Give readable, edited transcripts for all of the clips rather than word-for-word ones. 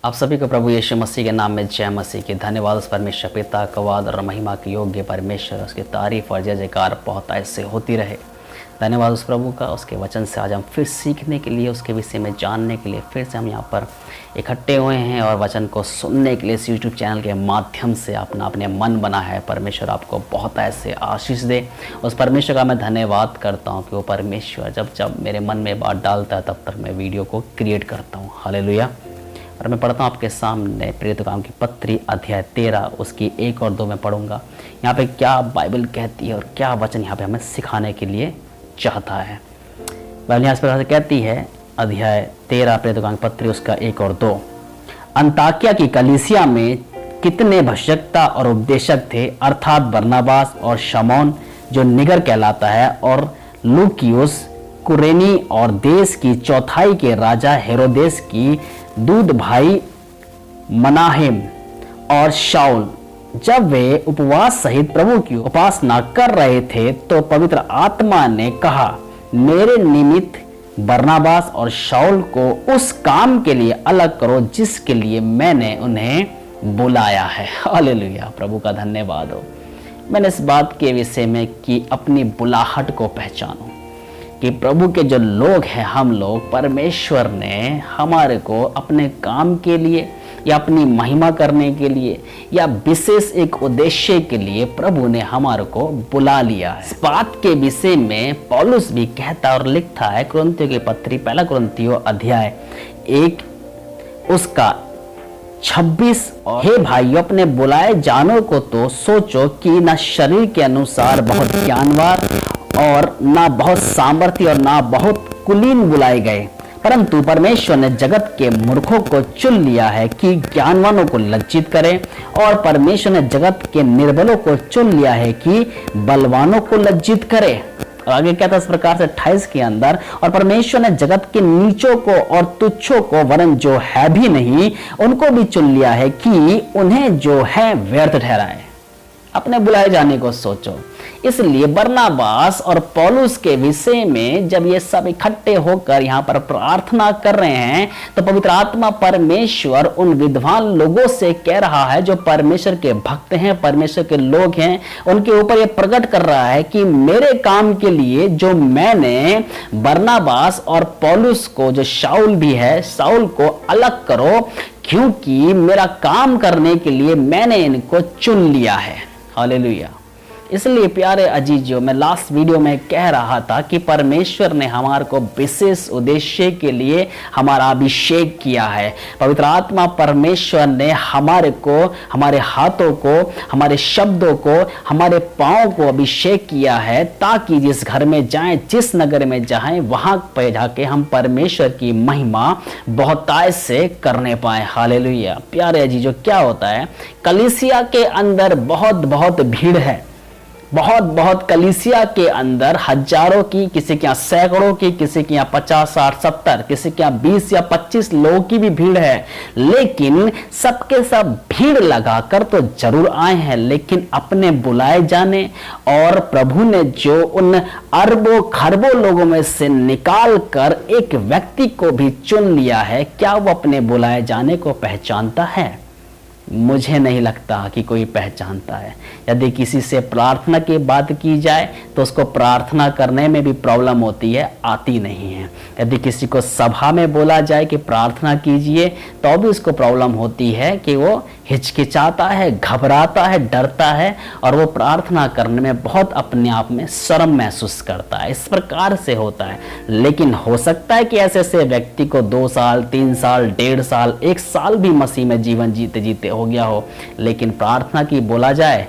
आप सभी को प्रभु यीशु मसीह के नाम में जय मसीह की। धन्यवाद उस परमेश्वर पिता का आदर और महिमा के योग्य परमेश्वर, उसकी तारीफ और जय जयकार बहुत ऐसे होती रहे। धन्यवाद उस प्रभु का, उसके वचन से आज हम फिर सीखने के लिए, उसके विषय में जानने के लिए फिर से हम यहाँ पर इकट्ठे हुए हैं और वचन को सुनने के लिए इस यूट्यूब चैनल के माध्यम से अपने मन बना है। परमेश्वर आपको बहुत ऐसे आशीष दे। उस परमेश्वर का मैं धन्यवाद करता हूँ कि वो परमेश्वर जब जब मेरे मन में बात डालता है तब तक मैं वीडियो को क्रिएट करता हूँ। हालेलुया। और मैं पढ़ता हूँ आपके सामने प्रेरितों की पत्री अध्याय 13 उसकी 1 और 2 में पढ़ूंगा। यहाँ पे क्या बाइबल कहती है और क्या वचन यहाँ पे हमें सिखाने के लिए चाहता है। बाइबल यहाँ इस प्रकार से कहती है, अध्याय 13 प्रेरितों की पत्री उसका 1 और 2। अंताकिया की कलीसिया में कितने भक्षकता और उपदेशक थे, अर्थात बरनबास और शमौन जो निगर कहलाता है, और लूकियुस कुरेनी, और देश की चौथाई के राजा हेरोदेस की दूध भाई मनाहेम और शाऊल। जब वे उपवास सहित प्रभु की उपासना कर रहे थे तो पवित्र आत्मा ने कहा, मेरे निमित्त बरनबास और शाऊल को उस काम के लिए अलग करो जिसके लिए मैंने उन्हें बुलाया है। हालेलुया, प्रभु का धन्यवाद हो। मैंने इस बात के विषय में कि अपनी बुलाहट को पहचानो कि प्रभु के जो लोग हैं, हम लोग, परमेश्वर ने हमारे को अपने काम के लिए या अपनी महिमा करने के लिए या विशेष एक उद्देश्य के लिए प्रभु ने हमारे को बुला लिया है। इस बात के विषय में पौलुस भी कहता और लिखता है कुरिन्थियों की पत्री 1 कुरिन्थियों अध्याय 1 उसका 26। और हे भाइयों, अपने बुलाए जानो को तो सोचो कि न शरीर के अनुसार बहुत ज्ञानवान और ना बहुत सामर्थ्य और ना बहुत कुलीन बुलाए गए, परंतु परमेश्वर ने जगत के मूर्खों को चुन लिया है कि ज्ञानवानों को लज्जित करे, और परमेश्वर ने जगत के निर्बलों को चुन लिया है कि बलवानों को लज्जित करे। और आगे क्या था इस प्रकार से 28 के अंदर, और परमेश्वर ने जगत के नीचों को और तुच्छों को, वरन जो है भी नहीं उनको भी चुन लिया है कि उन्हें जो है व्यर्थ ठहराए। अपने बुलाए जाने को सोचो। इसलिए बरनबास और पौलुस के विषय में जब ये सब इकट्ठे होकर यहाँ पर प्रार्थना कर रहे हैं तो पवित्र आत्मा परमेश्वर उन विद्वान लोगों से कह रहा है जो परमेश्वर के भक्त हैं, परमेश्वर के लोग हैं, उनके ऊपर ये प्रकट कर रहा है कि मेरे काम के लिए जो मैंने बरनबास और पौलुस को, जो शाऊल भी है, शाऊल को अलग करो, क्योंकि मेरा काम करने के लिए मैंने इनको चुन लिया है। हालेलुया। इसलिए प्यारे अजीजों, मैं लास्ट वीडियो में कह रहा था कि परमेश्वर ने हमारे को विशेष उद्देश्य के लिए हमारा अभिषेक किया है। पवित्र आत्मा परमेश्वर ने हमारे को, हमारे हाथों को, हमारे शब्दों को, हमारे पाँव को अभिषेक किया है ताकि जिस घर में जाएं, जिस नगर में जाएं, वहां पर जाके हम परमेश्वर की महिमा बहुतायत से करने पाए। हालेलुया। प्यारे अजीजों, क्या होता है, कलीसिया के अंदर बहुत भीड़ है, बहुत कलीसिया के अंदर हजारों की, किसी के यहाँ सैकड़ों की, किसी के यहाँ 50, 60, 70, किसी के यहाँ 20 या 25 लोगों की भी भीड़ है। लेकिन सबके सब भीड़ लगाकर तो जरूर आए हैं, लेकिन अपने बुलाए जाने और प्रभु ने जो उन अरबों खरबों लोगों में से निकाल कर एक व्यक्ति को भी चुन लिया है, क्या वो अपने बुलाए जाने को पहचानता है? मुझे नहीं लगता कि कोई पहचानता है। यदि किसी से प्रार्थना की बात की जाए तो उसको प्रार्थना करने में भी प्रॉब्लम होती है, आती नहीं है। यदि किसी को सभा में बोला जाए कि प्रार्थना कीजिए तो भी उसको प्रॉब्लम होती है कि वो हिचकिचाता है, घबराता है, डरता है और वो प्रार्थना करने में बहुत अपने आप में शर्म महसूस करता है। इस प्रकार से होता है। लेकिन हो सकता है कि ऐसे व्यक्ति को 2 साल, 3 साल, 1.5 साल, 1 साल भी मसीह में जीवन जीते जीते हो गया हो, लेकिन प्रार्थना की बोला जाए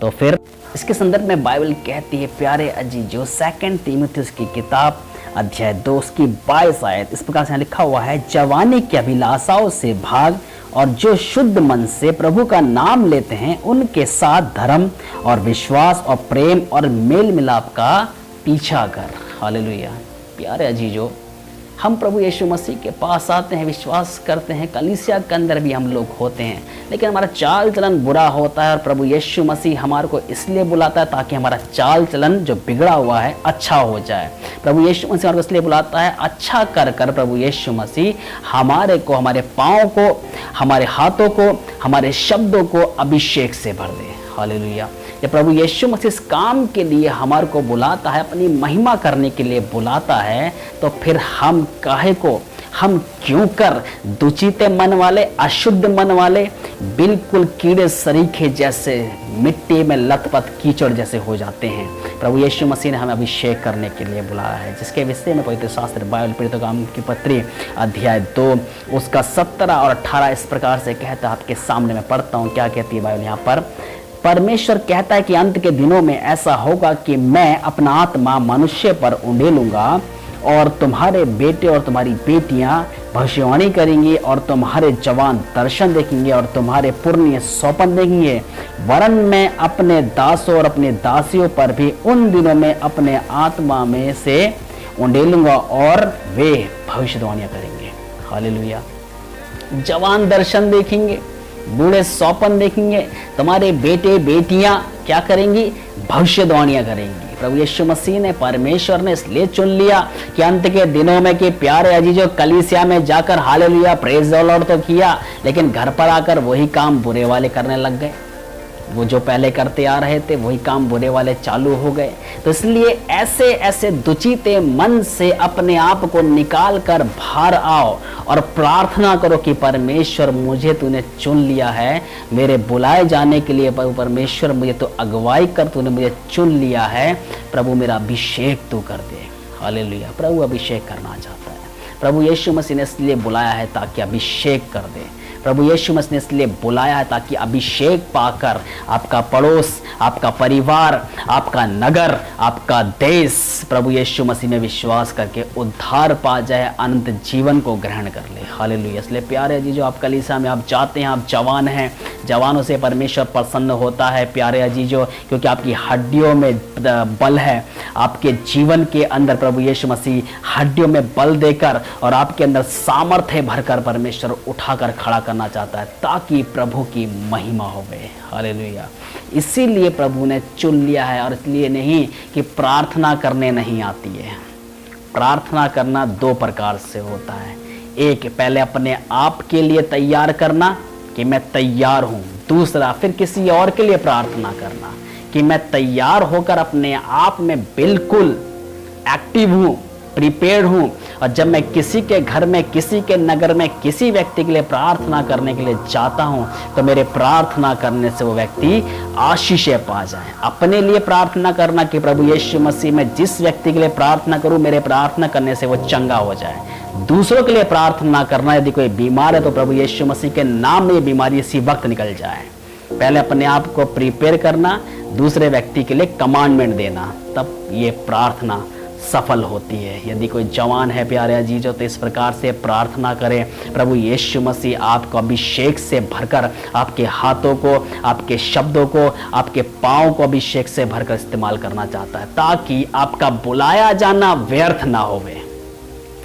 तो फिर इसके संदर्भ में बाइबल कहती है, प्यारे अजीजों, 2 तीमुथियुस की किताब अध्याय 2 उसकी 22 आयत इस प्रकार से लिखा हुआ है, जवानी की अभिलाषाओं से भाग और जो शुद्ध मन से प्रभु का नाम लेते हैं उनके साथ धर्म और विश्वास और प्रेम और मेल मिलाप का पीछा कर। हालेलुया। प्यारे अजीजों, हम प्रभु यीशु मसीह के पास आते हैं, विश्वास करते हैं, कलीसिया के अंदर भी हम लोग होते हैं, लेकिन हमारा चाल चलन बुरा होता है। और प्रभु यीशु मसीह हमारे को इसलिए बुलाता है ताकि हमारा चाल चलन जो बिगड़ा हुआ है अच्छा हो जाए। प्रभु यीशु मसीह हमारे को इसलिए बुलाता है, अच्छा कर कर प्रभु यीशु मसीह हमारे को, हमारे पाँव को, हमारे हाथों को, हमारे शब्दों को अभिषेक से भर दे। हालेलुया। ये प्रभु यीशु मसीह इस काम के लिए हमारे को बुलाता है, अपनी महिमा करने के लिए बुलाता है, तो फिर हम काहे को, हम क्यों कर दुचिते मन वाले, अशुद्ध मन वाले, बिल्कुल कीड़े सरीखे जैसे मिट्टी में लथपथ कीचड़ जैसे हो जाते हैं। प्रभु यीशु मसीह ने हमें अभिषेक करने के लिए बुलाया है, जिसके विषय में पवित्र शास्त्र बाइबल प्रेरितों के काम की पत्री अध्याय 2 उसका 17 और 18 इस प्रकार से कहता है। आपके सामने मैं पढ़ता हूँ क्या कहती है बाइबल। यहाँ पर परमेश्वर कहता है कि अंत के दिनों में ऐसा होगा कि मैं अपना आत्मा मनुष्य पर उंडेलूंगा और तुम्हारे बेटे और तुम्हारी बेटियां भविष्यवाणी करेंगी और तुम्हारे जवान दर्शन देखेंगे और तुम्हारे पुरनिये स्वप्न देखेंगे। वरन मैं अपने दासों और अपने दासियों पर भी उन दिनों में अपने आत्मा में से उंडेलूंगा और वे भविष्यवाणियां करेंगे। हालेलुया। जवान दर्शन देखेंगे, बूढ़े स्वप्न देखेंगे, तुम्हारे बेटे बेटियां क्या करेंगी, भविष्यवाणियां करेंगी। प्रभु यीशु मसीह ने, परमेश्वर ने इसलिए चुन लिया कि अंत के दिनों में कि प्यारे अजीजों कलीसिया में जाकर हालेलुया प्रेज द लॉर्ड तो किया, लेकिन घर पर आकर वही काम बुरे वाले करने लग गए। वो जो पहले करते आ रहे थे वही काम बुरे वाले चालू हो गए। तो इसलिए ऐसे ऐसे दुचिते मन से अपने आप को निकाल कर बाहर आओ और प्रार्थना करो कि परमेश्वर मुझे तूने चुन लिया है, मेरे बुलाए जाने के लिए। परमेश्वर मुझे तो अगुवाई कर, तूने मुझे चुन लिया है, प्रभु मेरा अभिषेक तू कर दे। हालेलुया। प्रभु अभिषेक करना चाहता है। प्रभु यीशु मसीह ने इसलिए बुलाया है ताकि अभिषेक कर दे। प्रभु यीशु मसीह ने इसलिए बुलाया है ताकि अभिषेक पाकर आपका पड़ोस, आपका परिवार, आपका नगर, आपका देश प्रभु यीशु मसीह में विश्वास करके उद्धार पा जाए, अनंत जीवन को ग्रहण कर ले। हालेलुया। इसलिए प्यारे अजीजों, आप कलीसिया में आप जाते हैं, आप जवान हैं, जवानों से परमेश्वर प्रसन्न होता है प्यारे अजीजों, क्योंकि आपकी हड्डियों में बल है। आपके जीवन के अंदर प्रभु यीशु मसीह हड्डियों में बल देकर और आपके अंदर सामर्थ्य भरकर परमेश्वर उठाकर खड़ा करना चाहता है ताकि प्रभु की महिमा हो गए। हालेलुया। इसीलिए प्रभु ने चुन लिया है, और इसलिए नहीं कि प्रार्थना करने नहीं आती है। प्रार्थना करना दो प्रकार से होता है। एक, पहले अपने आप के लिए तैयार करना कि मैं तैयार हूं। दूसरा, फिर किसी और के लिए प्रार्थना करना कि मैं तैयार होकर अपने आप में बिल्कुल एक्टिव हूं, प्रिपेयर्ड हूं, और जब मैं किसी के घर में, किसी के नगर में, किसी व्यक्ति के लिए प्रार्थना करने के लिए जाता हूं तो मेरे प्रार्थना करने से वो व्यक्ति आशीषें पा जाए। अपने लिए प्रार्थना करना कि प्रभु यीशु मसीह में जिस व्यक्ति के लिए प्रार्थना करूं, मेरे प्रार्थना करने से वो चंगा हो जाए। दूसरों के लिए प्रार्थना करना, यदि कोई बीमार है तो प्रभु यीशु मसीह के नाम में ये बीमारी इसी वक्त निकल जाए। पहले अपने आप को प्रिपेयर करना, दूसरे व्यक्ति के लिए कमांडमेंट देना, तब ये प्रार्थना सफल होती है। यदि कोई जवान है प्यारे अजीजों तो इस प्रकार से प्रार्थना करें, प्रभु यीशु मसीह आपको अभिषेक से भरकर आपके हाथों को, आपके शब्दों को, आपके पाँव को अभिषेक से भरकर इस्तेमाल करना चाहता है, ताकि आपका बुलाया जाना व्यर्थ ना होवे,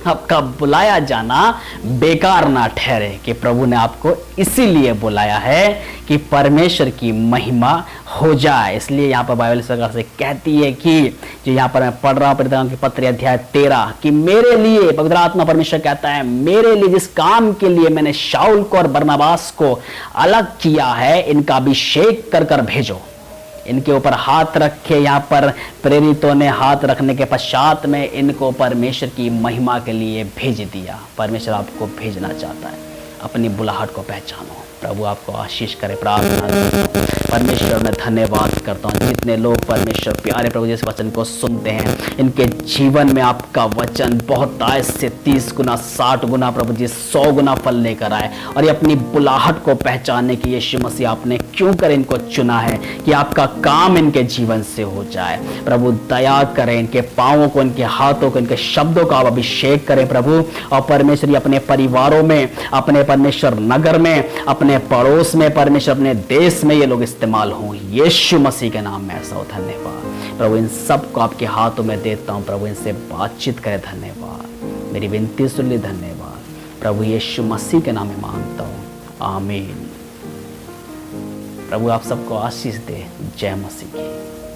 आपका बुलाया जाना बेकार ना ठहरे। कि प्रभु ने आपको इसीलिए बुलाया है कि परमेश्वर की महिमा हो जाए। इसलिए यहाँ पर बाइबल इस प्रकार से कहती है कि जो यहाँ पर मैं पढ़ रहा हूँ प्रेरितों की पत्री अध्याय 13 कि मेरे लिए, पवित्र आत्मा परमेश्वर कहता है, मेरे लिए जिस काम के लिए मैंने शाऊल को और बरनबास को अलग किया है, इनका अभिषेक कर कर भेजो। इनके ऊपर हाथ रखे। यहाँ पर प्रेरितों ने हाथ रखने के पश्चात में इनको परमेश्वर की महिमा के लिए भेज दिया। परमेश्वर आपको भेजना चाहता है। अपनी बुलाहट को पहचानो। प्रभु आपको आशीष करे। प्रार्थना परमेश्वर में धन्यवाद करता हूँ जितने लोग परमेश्वर प्यारे प्रभु जिस वचन को सुनते हैं, इनके जीवन में आपका वचन बहुत आय से 30 गुना 60 गुना प्रभु जी 100 गुना फल लेकर आए। और ये अपनी बुलाहट को पहचानने की यीशु मसीह आपने क्यों कर इनको चुना है कि आपका काम इनके जीवन से हो जाए। प्रभु दया करें, इनके पाँवों को, इनके हाथों को, इनके शब्दों का आप अभिषेक करें प्रभु। और परमेश्वर अपने परिवारों में, अपने परमेश्वर नगर में, अपने पड़ोस में, परमेश्वर अपने देश में ये लोग इस्तेमाल हों। यीशु मसीह के नाम में ऐसा हो। धन्यवाद प्रभु। इन सब को आपके हाथों में देता हूँ प्रभु। इनसे बातचीत करें। धन्यवाद। मेरी विनती सुन ली, धन्यवाद। प्रभु यीशु मसीह के नाम में मांगता हूँ, आमीन। प्रभु आप सबको आशीष दे। जय मसीह की।